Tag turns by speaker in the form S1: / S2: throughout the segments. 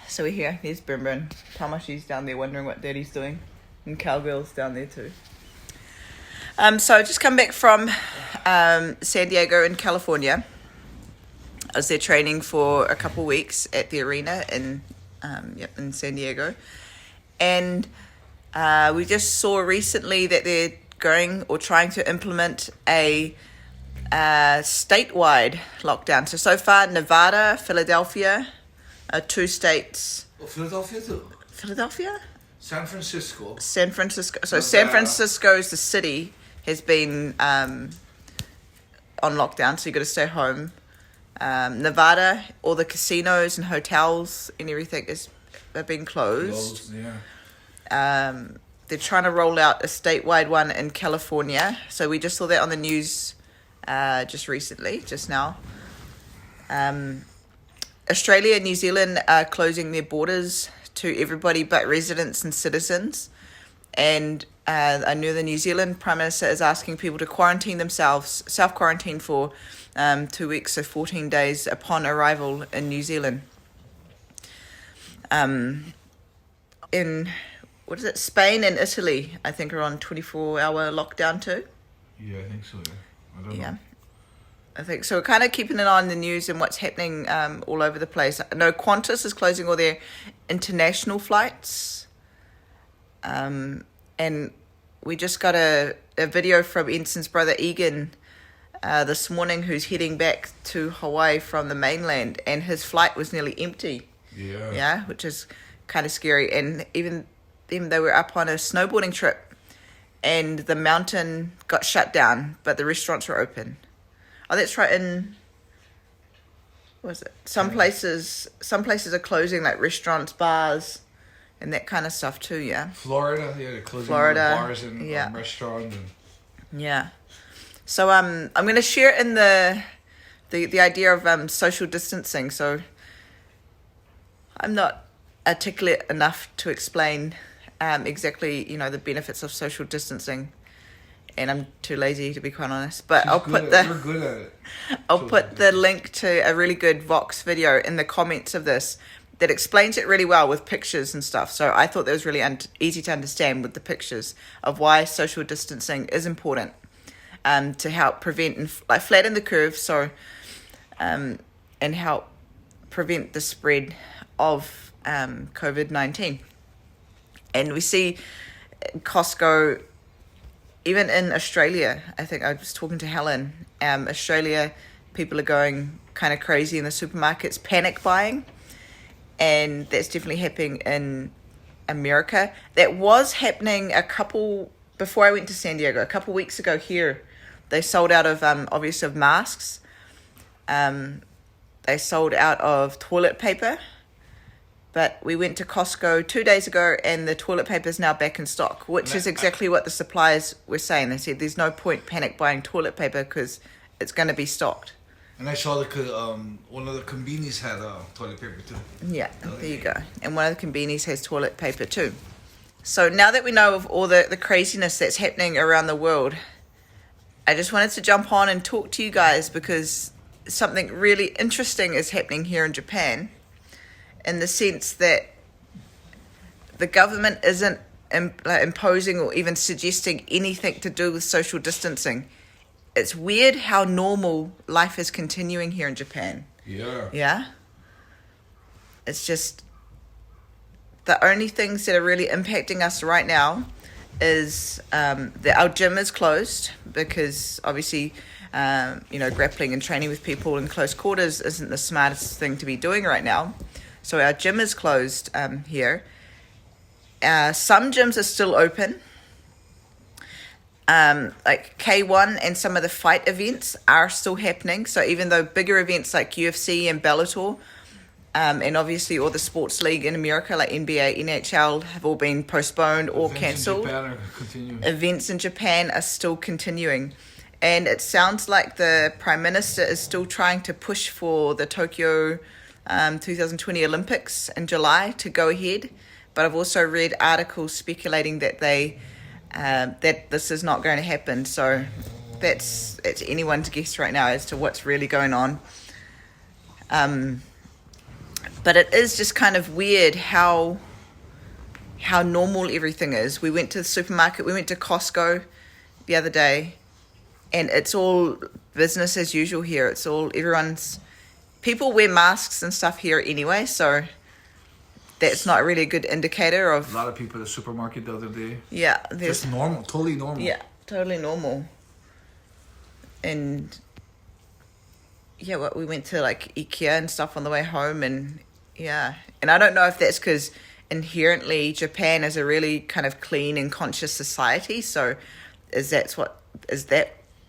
S1: So we're here. Here's Brimburn. Tamashi's down there wondering what Daddy's doing. And Cowgirl's down there too. So I just come back from San Diego in California. I was there training for a couple weeks at the arena in San Diego. And we just saw recently that they're going or trying to implement a statewide lockdown. So far, Nevada, Philadelphia, two states.
S2: Oh, Philadelphia too.
S1: Philadelphia?
S2: San Francisco.
S1: San Francisco. So
S2: Nevada.
S1: San Francisco's the city has been on lockdown, so you got to stay home. Nevada, all the casinos and hotels and everything have been closed. They're trying to roll out a statewide one in California. So we just saw that on the news just recently, just now. Australia and New Zealand are closing their borders to everybody but residents and citizens. And I know the New Zealand Prime Minister is asking people to quarantine themselves, self-quarantine for 2 weeks, so 14 days upon arrival in New Zealand. In, what is it, Spain and Italy, I think, are on 24-hour lockdown too.
S2: Yeah, I think so, yeah. I don't know.
S1: I think so. We're kind of keeping an eye on the news and what's happening all over the place. No, Qantas is closing all their international flights. And we just got a video from Enson's brother Egan this morning, who's heading back to Hawaii from the mainland, and his flight was nearly empty. Yeah, which is kind of scary. And even them, they were up on a snowboarding trip, and the mountain got shut down, but the restaurants were open. Oh, that's right. In what was it? Some places are closing, like restaurants, bars, and that kind of stuff too. Yeah.
S2: Florida, yeah, they're closing all the bars and restaurants.
S1: Yeah. So I'm going to share in the idea of social distancing. So I'm not articulate enough to explain exactly, the benefits of social distancing. And I'm too lazy, to be quite honest. But
S2: You're good at it.
S1: I'll put the link to a really good Vox video in the comments of this that explains it really well with pictures and stuff. So I thought that was really easy to understand with the pictures of why social distancing is important to help prevent and flatten the curve. So and help prevent the spread of COVID-19. And we see Costco. Even in Australia, I think I was talking to Helen, Australia, people are going kind of crazy in the supermarkets, panic buying. And that's definitely happening in America. That was happening before I went to San Diego, a couple weeks ago here. They sold out of, obviously, of masks. They sold out of toilet paper. But we went to Costco 2 days ago, and the toilet paper is now back in stock, which is exactly what the suppliers were saying. They said there's no point panic buying toilet paper because it's going to be stocked.
S2: And I saw one of the convenies had toilet paper too.
S1: Yeah, there you go. And one of the convenies has toilet paper too. So now that we know of all the craziness that's happening around the world, I just wanted to jump on and talk to you guys because something really interesting is happening here in Japan. In the sense that the government isn't imposing or even suggesting anything to do with social distancing. It's weird how normal life is continuing here in Japan. Yeah? It's just the only things that are really impacting us right now is that our gym is closed because obviously, grappling and training with people in close quarters isn't the smartest thing to be doing right now. So our gym is closed here. Some gyms are still open. Like K1 and some of the fight events are still happening. So even though bigger events like UFC and Bellator, and obviously all the sports league in America like NBA, NHL have all been postponed or cancelled. Events in Japan are still continuing. And it sounds like the Prime Minister is still trying to push for the Tokyo 2020 Olympics in July to go ahead, but I've also read articles speculating that that this is not going to happen. So it's anyone's guess right now as to what's really going on. But it is just kind of weird how normal everything is. We went to the supermarket, we went to Costco the other day, and it's all business as usual here. It's all people wear masks and stuff here anyway, so that's not really a good indicator of.
S2: A lot of people at the supermarket the other day.
S1: Yeah,
S2: Just normal, totally normal.
S1: Yeah, totally normal. And yeah, we went to like IKEA and stuff on the way home, and yeah, and I don't know if that's because inherently Japan is a really kind of clean and conscious society. So is that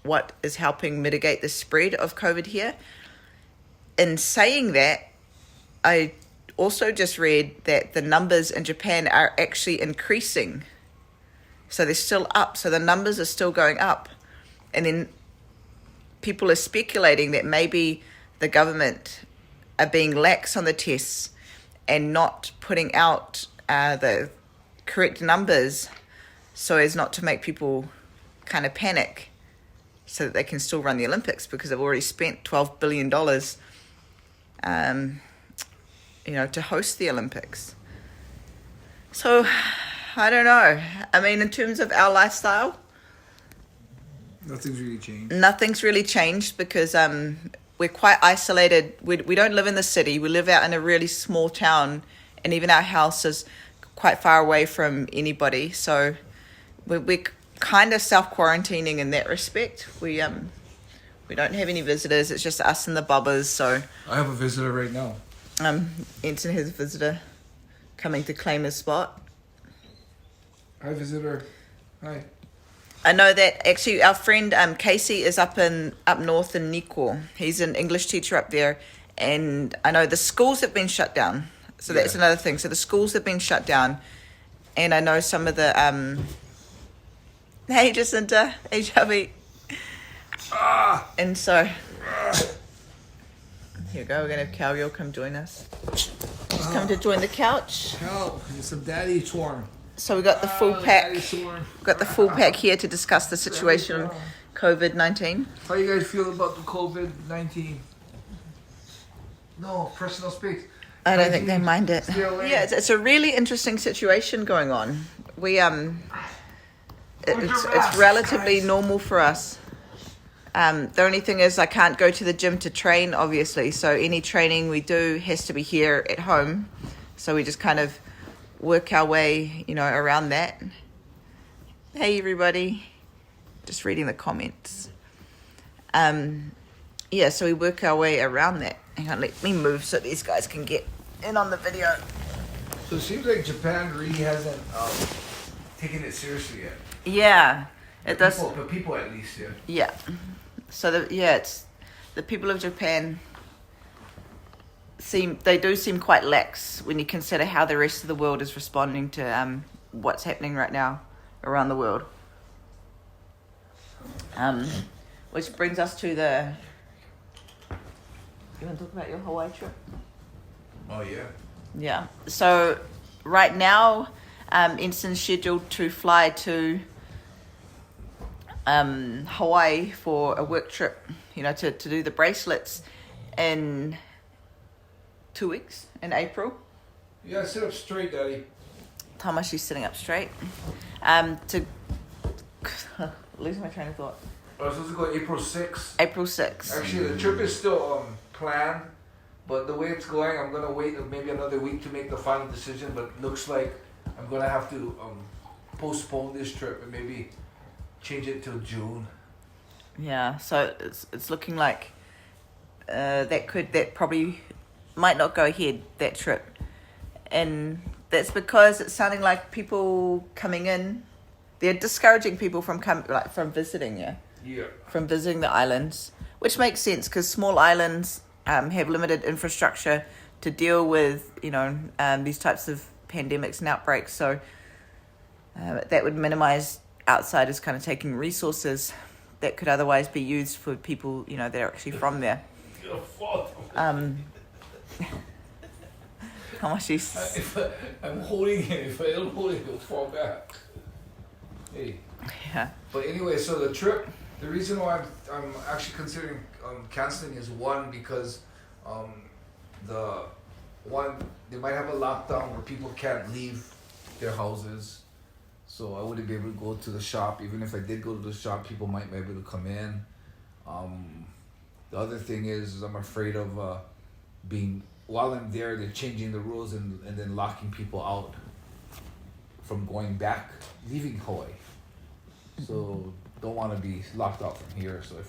S1: what is helping mitigate the spread of COVID here? In saying that, I also just read that the numbers in Japan are actually increasing. So they're still up. So the numbers are still going up. And then people are speculating that maybe the government are being lax on the tests and not putting out the correct numbers so as not to make people kind of panic, so that they can still run the Olympics, because they've already spent $12 billion to host the Olympics. So I don't know. I mean, in terms of our lifestyle, nothing's really changed because we're quite isolated. We don't live in the city. We live out in a really small town, and even our house is quite far away from anybody. So we're kind of self-quarantining in that respect. We don't have any visitors. It's just us and the bubbers. So
S2: I have a visitor right now.
S1: Enson has a visitor coming to claim his spot.
S2: Hi, visitor. Hi.
S1: I know that actually our friend Casey is up north in Nikko. He's an English teacher up there, and I know the schools have been shut down. So that's another thing. So the schools have been shut down, and I know some of the hey Jacinta, hey Chubby. And so here we go. We're gonna have Cowgirl come join us. She's come to join the couch.
S2: Help! It's some daddy swarm.
S1: So we got the full pack. We've got the full pack here to discuss the situation on COVID-19.
S2: How you guys feel about the COVID-19? No, personal space.
S1: I don't think they mind it. Yeah, it's a really interesting situation going on. It's relatively normal for us. The only thing is I can't go to the gym to train, obviously. So any training we do has to be here at home. So we just kind of work our way, around that. Hey, everybody. Just reading the comments. So we work our way around that. Hang on, let me move so these guys can get in on the video.
S2: So it seems like Japan really hasn't taken it seriously yet.
S1: Yeah, it does.
S2: But people at least, yeah.
S1: Yeah. So it's the people of Japan seem quite lax when you consider how the rest of the world is responding to what's happening right now around the world. Which brings us to the. You want to talk about your Hawaii trip?
S2: Oh yeah.
S1: Yeah. So right now, Enson's scheduled to fly to Hawaii for a work trip, to do the bracelets in 2 weeks in April.
S2: Yeah, sit up straight, Daddy.
S1: Tamashi's sitting up straight. To losing my train of thought.
S2: I was supposed to go April 6th.
S1: April 6th.
S2: Actually, the trip is still planned, but the way it's going, I'm gonna wait maybe another week to make the final decision. But it looks like I'm gonna have to postpone this trip and maybe change it till June.
S1: Yeah, so it's looking like that probably might not go ahead, that trip, and that's because it's sounding like people coming in, they're discouraging people from visiting. From visiting the islands, which makes sense because small islands have limited infrastructure to deal with these types of pandemics and outbreaks, so that would minimize outsiders kind of taking resources that could otherwise be used for people that are actually from there. How much is?
S2: I'm holding it. If I don't hold it, it'll fall back. Hey.
S1: Yeah.
S2: But anyway, so the trip. The reason why I'm actually considering canceling is one because the one, they might have a lockdown where people can't leave their houses. So I wouldn't be able to go to the shop. Even if I did go to the shop, people might be able to come in. The other thing is I'm afraid of while I'm there, they're changing the rules and then locking people out from going back, leaving Hawaii. So don't want to be locked out from here. So I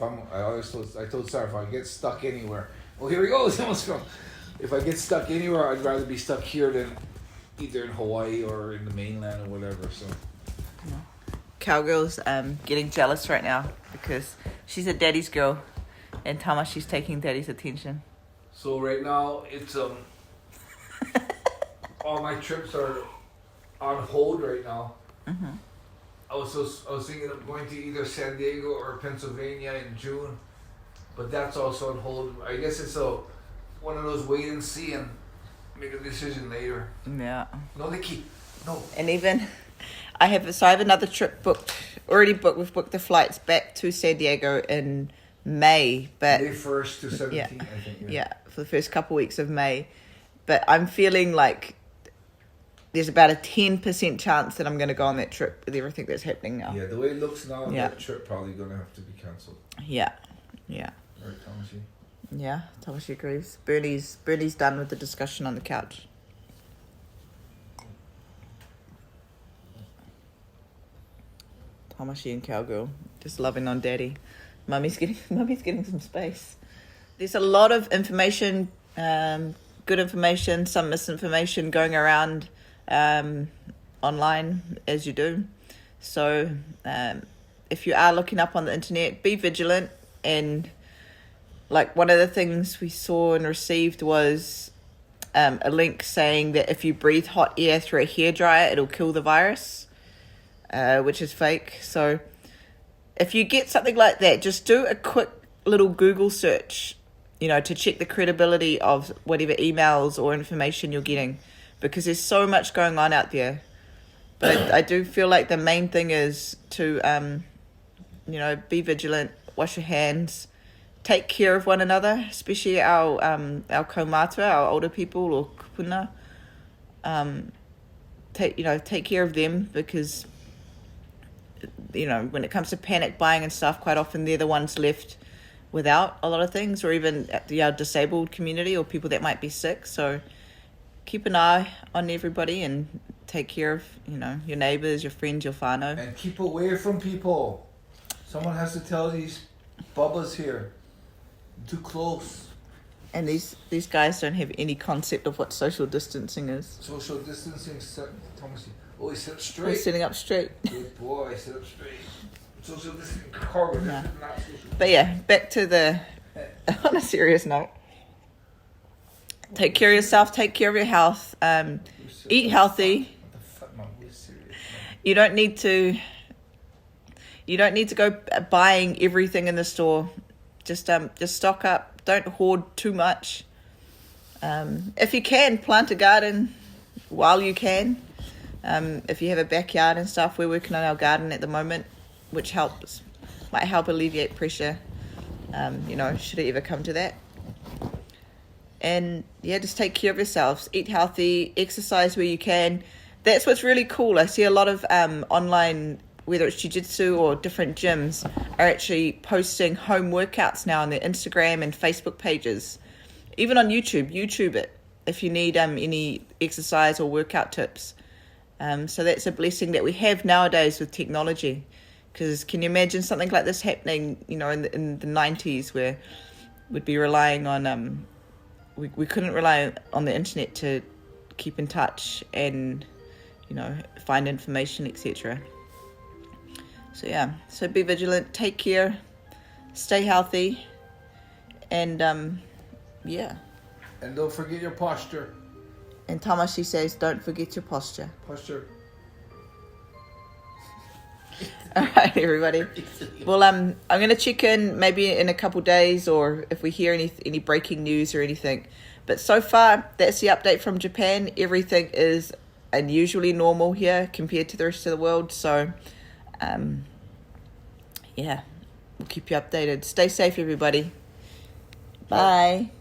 S2: told Sarah, if I get stuck anywhere, here he goes. If I get stuck anywhere, I'd rather be stuck here than either in Hawaii or in the mainland or whatever. So
S1: Cowgirl's getting jealous right now because she's a daddy's girl, and Tamashi's taking daddy's attention.
S2: So right now it's all my trips are on hold right now.
S1: Mm-hmm.
S2: I was thinking of going to either San Diego or Pennsylvania in June, but that's also on hold. I guess it's one of those wait and see and make a decision later.
S1: Yeah.
S2: No, Nikki. No.
S1: And even I have another trip already booked. We've booked the flights back to San Diego in May, but
S2: May 1st to 17th,
S1: yeah,
S2: I think.
S1: Yeah, for the first couple weeks of May. But I'm feeling like there's about a 10% chance that I'm going to go on that trip with everything that's happening now.
S2: Yeah, the way it looks now, that trip probably going to have to be cancelled.
S1: Yeah.
S2: Right, Thomasy?
S1: Yeah, Tamashi agrees. Bernie's done with the discussion on the couch. Tamashi and Cowgirl just loving on Daddy. Mummy's getting some space. There's a lot of information, good information, some misinformation going around online, as you do. So if you are looking up on the internet, be vigilant. And like one of the things we saw and received was a link saying that if you breathe hot air through a hairdryer, it'll kill the virus, which is fake. So if you get something like that, just do a quick little Google search, to check the credibility of whatever emails or information you're getting, because there's so much going on out there. But I do feel like the main thing is to, be vigilant, wash your hands, take care of one another, especially our kaumata, our older people or kupuna. Take care of them, because when it comes to panic buying and stuff, quite often they're the ones left without a lot of things, or even the disabled community or people that might be sick. So keep an eye on everybody and take care of your neighbors, your friends, your whānau.
S2: And keep away from people. Someone has to tell these bubbas here. Too close.
S1: And these guys don't have any concept of what social distancing is.
S2: Social distancing, Thomas. Oh, he sit up straight.
S1: He's sitting up straight.
S2: Good boy, sit up straight. Social distancing, cargo,
S1: Yeah.
S2: not social.
S1: But yeah, back to on a serious note. Take care of yourself, take care of your health, eat healthy.
S2: What the fuck, man? We're serious, man.
S1: You don't need to go buying everything in the store. Just stock up. Don't hoard too much. If you can, plant a garden while you can. If you have a backyard and stuff, we're working on our garden at the moment, which might help alleviate pressure, should it ever come to that. And yeah, just take care of yourselves, eat healthy, exercise where you can. That's what's really cool. I see a lot of online, whether it's jiu-jitsu or different gyms, are actually posting home workouts now on their Instagram and Facebook pages. Even on YouTube it if you need any exercise or workout tips. So that's a blessing that we have nowadays with technology. Because can you imagine something like this happening, in the 90s, where we'd be relying on, we couldn't rely on the internet to keep in touch and, find information, etc. So yeah, so be vigilant, take care, stay healthy, and yeah.
S2: And don't forget your posture.
S1: And Tamashi says, don't forget your posture.
S2: Posture.
S1: All right, everybody. Well, I'm going to check in maybe in a couple days, or if we hear any breaking news or anything. But so far, that's the update from Japan. Everything is unusually normal here compared to the rest of the world. So, yeah, we'll keep you updated. Stay safe, everybody. Bye.